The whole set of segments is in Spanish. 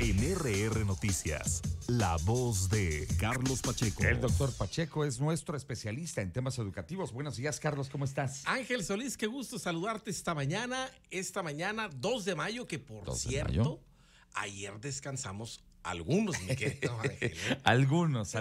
En RR Noticias, la voz de Carlos Pacheco. El doctor Pacheco es nuestro especialista en temas educativos. Buenos días, Carlos, ¿cómo estás? Ángel Solís, qué gusto saludarte esta mañana, 2 de mayo, que por cierto, ayer descansamos algunos, mi querido Ángel. Algunos.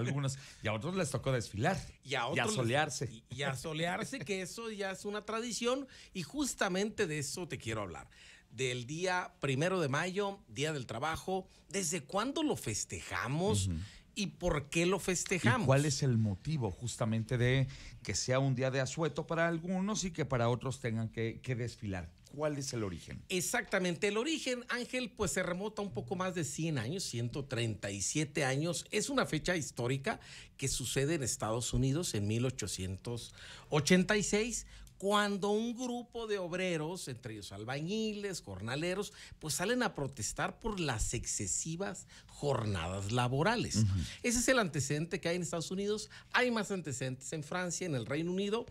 Y a otros les tocó desfilar. Y a solearse. Y a solearse, que eso ya es una tradición, y justamente de eso te quiero hablar. Del día 1 de mayo, Día del Trabajo, ¿desde cuándo lo festejamos y por qué lo festejamos? ¿Y cuál es el motivo justamente de que sea un día de asueto para algunos y que para otros tengan que desfilar? ¿Cuál es el origen? Exactamente, el origen, Ángel, pues se remota un poco más de 100 años, 137 años. Es una fecha histórica que sucede en Estados Unidos en 1886, cuando un grupo de obreros, entre ellos albañiles, jornaleros, pues salen a protestar por las excesivas jornadas laborales. Ese es el antecedente que hay en Estados Unidos. Hay más antecedentes en Francia, en el Reino Unido.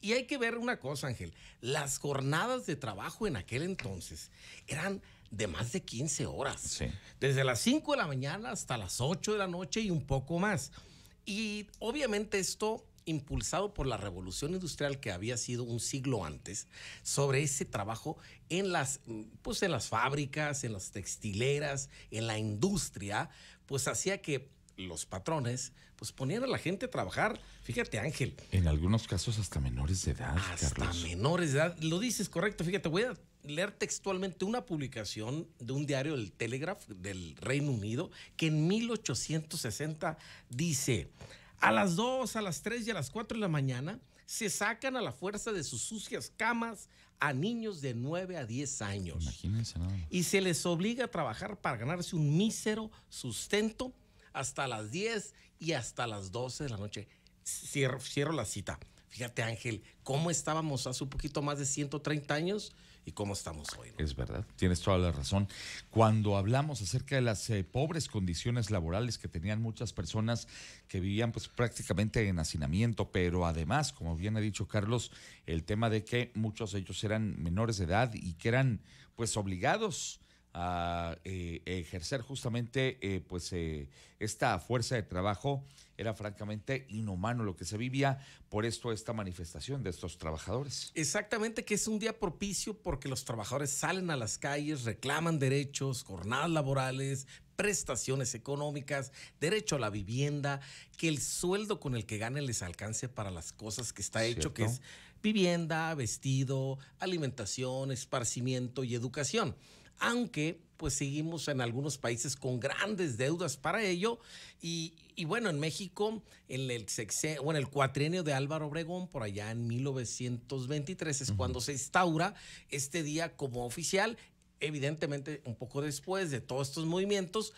Y hay que ver una cosa, Ángel. Las jornadas de trabajo en aquel entonces eran de más de 15 horas. Sí. Desde las 5 de la mañana hasta las 8 de la noche y un poco más. Y obviamente esto, impulsado por la revolución industrial que había sido un siglo antes, sobre ese trabajo en las fábricas, en las textileras, en la industria, pues hacía que los patrones pues ponían a la gente a trabajar. Fíjate, Ángel. En algunos casos hasta menores de edad, hasta Carlos. Menores de edad. Lo dices correcto. Fíjate, voy a leer textualmente una publicación de un diario del Telegraph del Reino Unido que en 1860 dice: a las 2, a las 3 y a las 4 de la mañana se sacan a la fuerza de sus sucias camas a niños de 9 a 10 años. Imagínense nada más. Y se les obliga a trabajar para ganarse un mísero sustento hasta las 10 y hasta las 12 de la noche. Cierro la cita. Fíjate, Ángel, cómo estábamos hace un poquito más de 130 años y cómo estamos hoy, ¿no? Es verdad, tienes toda la razón. Cuando hablamos acerca de las pobres condiciones laborales que tenían muchas personas que vivían pues prácticamente en hacinamiento, pero además, como bien ha dicho Carlos, el tema de que muchos de ellos eran menores de edad y que eran pues obligados a ejercer justamente esta fuerza de trabajo, era francamente inhumano lo que se vivía. Por esto esta manifestación de estos trabajadores. Exactamente, que es un día propicio porque los trabajadores salen a las calles, reclaman derechos, jornadas laborales, prestaciones económicas, derecho a la vivienda, que el sueldo con el que ganen les alcance para las cosas que está hecho, que es vivienda, vestido, alimentación, esparcimiento y educación. Aunque pues seguimos en algunos países con grandes deudas para ello, y bueno, en México, en el cuatrienio de Álvaro Obregón, por allá en 1923, es cuando se instaura este día como oficial, evidentemente un poco después de todos estos movimientos.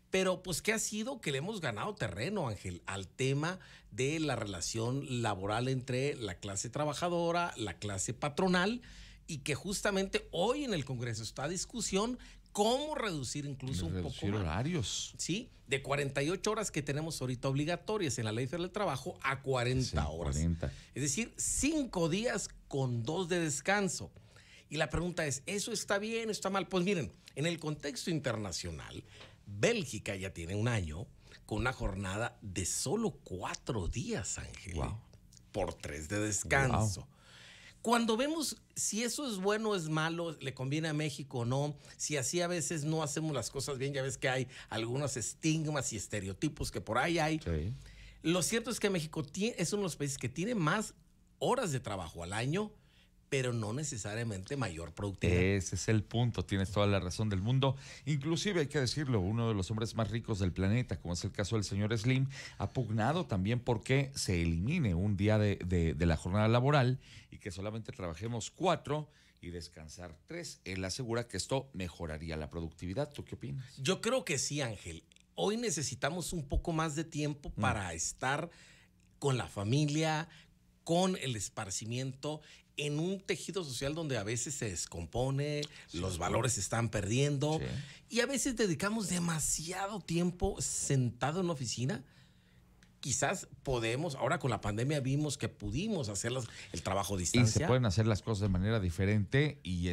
Pero pues ¿qué ha sido? Que le hemos ganado terreno, Ángel, al tema de la relación laboral entre la clase trabajadora, la clase patronal, y que justamente hoy en el Congreso está a discusión cómo reducir incluso un poco más. Horarios. Sí, de 48 horas que tenemos ahorita obligatorias en la Ley Federal del Trabajo a 40 horas. 40. Es decir, 5 días con 2 de descanso. Y la pregunta es, ¿eso está bien o está mal? Pues miren, en el contexto internacional, Bélgica ya tiene un año con una jornada de solo 4 días, Ángel. Wow. Por 3 de descanso. Wow. Cuando vemos si eso es bueno o es malo, le conviene a México o no, si así a veces no hacemos las cosas bien, ya ves que hay algunos estigmas y estereotipos que por ahí hay. Sí. Lo cierto es que México es uno de los países que tiene más horas de trabajo al año, pero no necesariamente mayor productividad. Ese es el punto, tienes toda la razón del mundo. Inclusive, hay que decirlo, uno de los hombres más ricos del planeta, como es el caso del señor Slim, ha pugnado también porque se elimine un día de la jornada laboral y que solamente trabajemos 4 y descansar 3. Él asegura que esto mejoraría la productividad. ¿Tú qué opinas? Yo creo que sí, Ángel. Hoy necesitamos un poco más de tiempo para estar con la familia, con el esparcimiento, en un tejido social donde a veces se descompone, los valores se están perdiendo, y a veces dedicamos demasiado tiempo sentado en una oficina quizás podemos, ahora con la pandemia vimos que pudimos hacer el trabajo a Y distancia. se pueden hacer las cosas de manera diferente y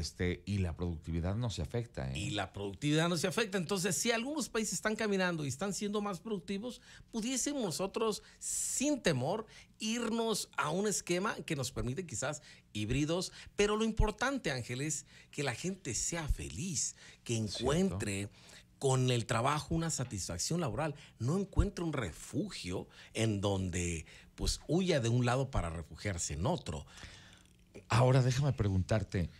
la productividad no se afecta. Y la productividad no se afecta. Entonces, si algunos países están caminando y están siendo más productivos, pudiésemos nosotros, sin temor, irnos a un esquema que nos permite quizás híbridos. Pero lo importante, Ángel, es que la gente sea feliz, que encuentre con el trabajo una satisfacción laboral, no encuentre un refugio en donde pues huya de un lado para refugiarse en otro. Ahora déjame preguntarte,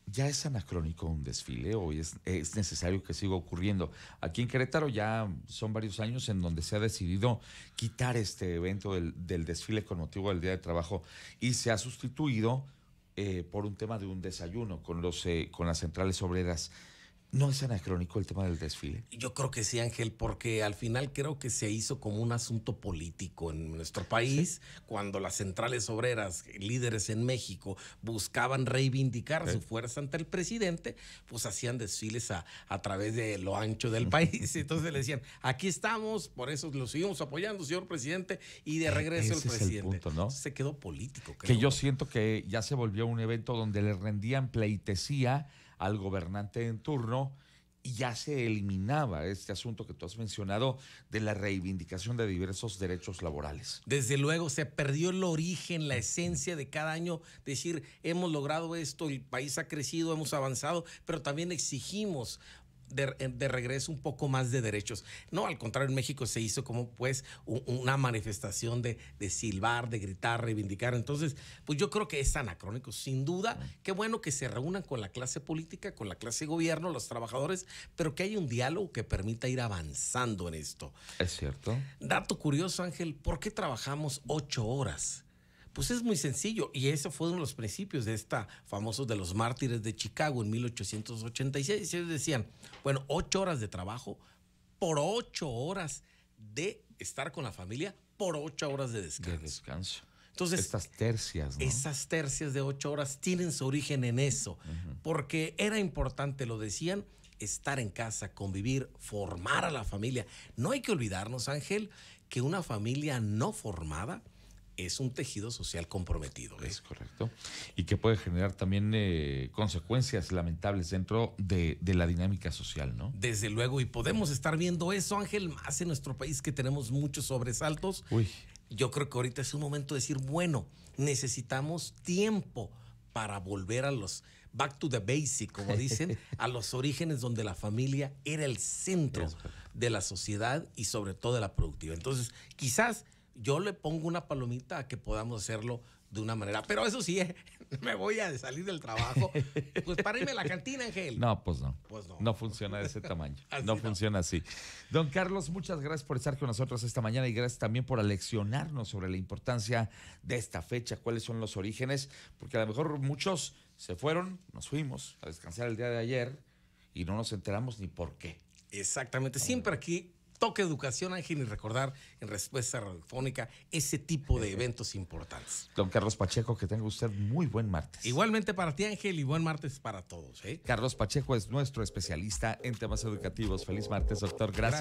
¿ya es anacrónico un desfile o es necesario que siga ocurriendo? Aquí en Querétaro ya son varios años en donde se ha decidido quitar este evento del desfile con motivo del Día de Trabajo y se ha sustituido por un tema de un desayuno con las centrales obreras. ¿No es anacrónico el tema del desfile? Yo creo que sí, Ángel, porque al final creo que se hizo como un asunto político en nuestro país, cuando las centrales obreras, líderes en México, buscaban reivindicar su fuerza ante el presidente, pues hacían desfiles a través de lo ancho del país. Entonces le decían, aquí estamos, por eso lo seguimos apoyando, señor presidente, y de regreso el Ese es presidente. el punto, ¿no? Se quedó político, creo. Que yo siento que ya se volvió un evento donde le rendían pleitesía al gobernante en turno y ya se eliminaba este asunto que tú has mencionado de la reivindicación de diversos derechos laborales. Desde luego se perdió el origen, la esencia de cada año, decir, hemos logrado esto, el país ha crecido, hemos avanzado, pero también exigimos de regreso un poco más de derechos. No, al contrario, en México se hizo como pues una manifestación de silbar, de gritar, reivindicar. Entonces, pues yo creo que es anacrónico, sin duda. Qué bueno que se reúnan con la clase política, con la clase de gobierno, los trabajadores, pero que haya un diálogo que permita ir avanzando en esto. ¿Es cierto? Dato curioso, Ángel, ¿por qué trabajamos 8 horas? Pues es muy sencillo, y eso fue uno de los principios de esta famosos de los mártires de Chicago en 1886. Ellos decían, bueno, 8 horas de trabajo por 8 horas de estar con la familia, por 8 horas de descanso. Entonces, estas tercias, ¿no? Esas tercias de 8 horas tienen su origen en eso, porque era importante, lo decían, estar en casa, convivir, formar a la familia. No hay que olvidarnos, Ángel, que una familia no formada es un tejido social comprometido. Es correcto. Y que puede generar también consecuencias lamentables dentro de la dinámica social, ¿no? Desde luego, y podemos estar viendo eso, Ángel, más en nuestro país que tenemos muchos sobresaltos. Uy. Yo creo que ahorita es un momento de decir, bueno, necesitamos tiempo para volver a los back to the basic, como dicen, a los orígenes donde la familia era el centro de la sociedad y sobre todo de la productiva. Entonces, quizás yo le pongo una palomita a que podamos hacerlo de una manera. Pero eso sí, me voy a salir del trabajo. Pues para irme a la cantina, Ángel. No, pues no. Pues no. No funciona de ese tamaño. Así no funciona así. Don Carlos, muchas gracias por estar con nosotros esta mañana y gracias también por aleccionarnos sobre la importancia de esta fecha, cuáles son los orígenes, porque a lo mejor muchos se fueron, nos fuimos a descansar el día de ayer y no nos enteramos ni por qué. Exactamente. Siempre aquí toque educación, Ángel, y recordar en Respuesta Radiofónica ese tipo de eventos importantes. Don Carlos Pacheco, que tenga usted muy buen martes. Igualmente para ti, Ángel, y buen martes para todos. Carlos Pacheco es nuestro especialista en temas educativos. Feliz martes, doctor. Gracias.